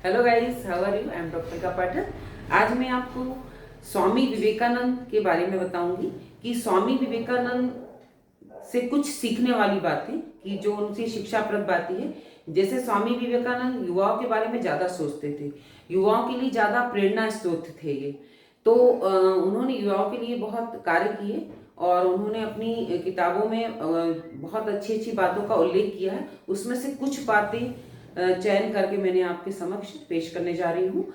Hello guys, how are you? I am doctor Pathak. आज मैं आपको स्वामी विवेकानंद के बारे में बताऊंगी कि स्वामी विवेकानंद से कुछ सीखने वाली बातें, कि जो उनसे शिक्षाप्रद बातें हैं। जैसे स्वामी विवेकानंद युवाओं के बारे में ज़्यादा सोचते थे, युवाओं के लिए ज़्यादा प्रेरणा स्रोत थे ये। तो उन्होंने युवाओं के लिए बहुत कार्य किए और उन्होंने अपनी किताबों में बहुत अच्छी अच्छी बातों का उल्लेख किया है। उसमें से कुछ बातें चयन करके मैंने आपके समक्ष पेश करने जा रही हूँ।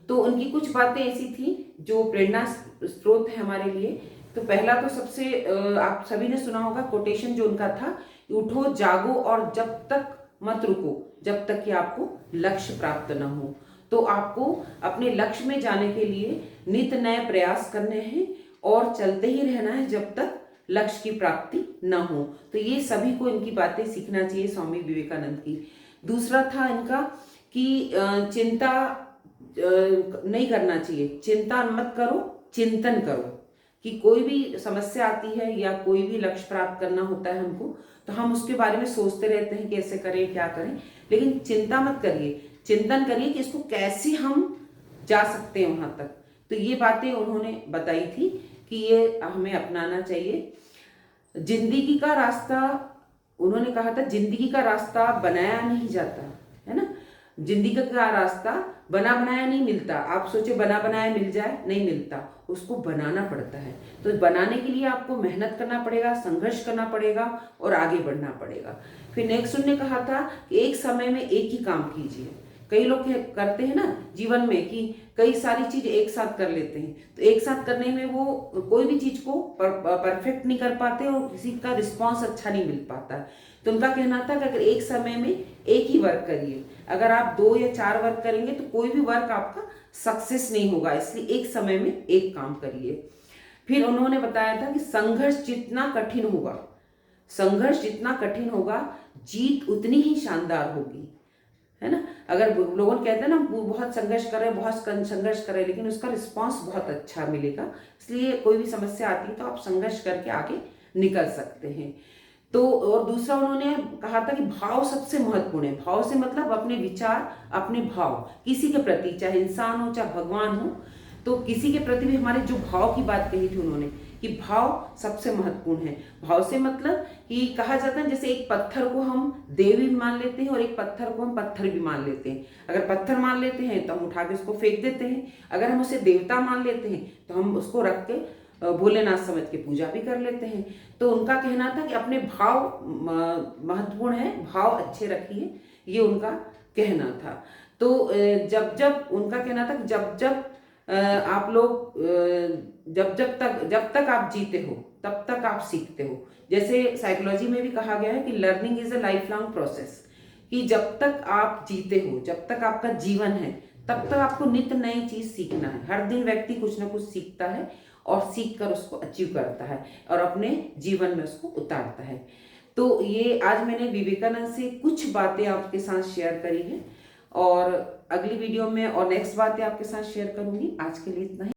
तो उनकी कुछ बातें ऐसी थी जो प्रेरणा स्रोत है हमारे लिए। तो पहला तो सबसे आप सभी ने सुना होगा कोटेशन जो उनका था, उठो जागो और जब तक मत रुको जब तक कि आपको लक्ष्य प्राप्त न हो। तो आपको अपने लक्ष्य में जाने के लिए नित नए प्रयास करने हैं और चलते ही रहना है जब तक लक्ष्य की प्राप्ति न हो। तो ये सभी को इनकी बातें सीखना चाहिए स्वामी विवेकानंद की। दूसरा था इनका कि चिंता नहीं करना चाहिए, चिंता मत करो, चिंतन करो। कि कोई भी समस्या आती है या कोई भी लक्ष्य प्राप्त करना होता है हमको, तो हम उसके बारे में सोचते रहते हैं कैसे करें क्या करें, लेकिन चिंता मत करिए, चिंतन करिए कि इसको कैसे हम जा सकते हैं वहां तक। तो ये बातें उन्होंने बताई थी कि ये हमें अपनाना चाहिए। जिंदगी का रास्ता, उन्होंने कहा था जिंदगी का रास्ता बनाया नहीं जाता है ना। जिंदगी का रास्ता बना बनाया नहीं मिलता। आप सोचे बना बनाया मिल जाए, नहीं मिलता, उसको बनाना पड़ता है। तो बनाने के लिए आपको मेहनत करना पड़ेगा, संघर्ष करना पड़ेगा और आगे बढ़ना पड़ेगा। फिर नेक्स्ट उन्होंने कहा था कि एक समय में एक ही काम कीजिए। कई लोग करते हैं ना जीवन में कि कई सारी चीज एक साथ कर लेते हैं, तो एक साथ करने में वो कोई भी चीज को परफेक्ट नहीं कर पाते और किसी का रिस्पॉन्स अच्छा नहीं मिल पाता। तो उनका कहना था कि अगर एक समय में एक ही वर्क करिए, अगर आप 2 या 4 वर्क करेंगे तो कोई भी वर्क आपका सक्सेस नहीं होगा, इसलिए एक समय में एक काम करिए। फिर उन्होंने बताया था कि संघर्ष जितना कठिन होगा जीत उतनी ही शानदार होगी, है ना। अगर लोगों कहते हैं ना वो बहुत संघर्ष कर रहे हैं, बहुत संघर्ष कर रहे हैं, लेकिन उसका रिस्पांस बहुत अच्छा मिलेगा। इसलिए कोई भी समस्या आती है तो आप संघर्ष करके आगे निकल सकते हैं। तो और दूसरा उन्होंने कहा था कि भाव सबसे महत्वपूर्ण है। भाव से मतलब अपने विचार, अपने भाव किसी के प्रति, चाहे इंसान हो चाहे भगवान हो, तो किसी के प्रति भी हमारे जो भाव की बात कही थी उन्होंने कि भाव सबसे महत्वपूर्ण है। भाव से मतलब कि कहा जाता है जैसे एक पत्थर को हम देवी भी मान लेते हैं और एक पत्थर को हम पत्थर भी मान लेते हैं। अगर पत्थर मान लेते हैं तो हम उठा के उसको फेंक देते हैं, अगर हम उसे देवता मान लेते हैं तो हम उसको रख के भोलेनाथ समझ के पूजा भी कर लेते हैं। तो उनका कहना था कि अपने भाव महत्वपूर्ण है, भाव अच्छे रखिए, ये उनका कहना था। तो जब उनका कहना था कि जब आप लोग जब तक आप जीते हो तब तक आप सीखते हो। जैसे साइकोलॉजी में भी कहा गया है कि learning is a life long process, कि जब तक आप जीते हो, जब तक आपका जीवन है, तब तक आपको नित्य नई चीज सीखना है। हर दिन व्यक्ति कुछ ना कुछ सीखता है और सीख कर उसको अचीव करता है और अपने जीवन में उसको उतारता है। तो ये आज मैंने विवेकानंद से कुछ बातें आपके साथ शेयर करी है और अगली वीडियो में और नेक्स्ट बातें आपके साथ शेयर करूंगी। आज के लिए इतना ही।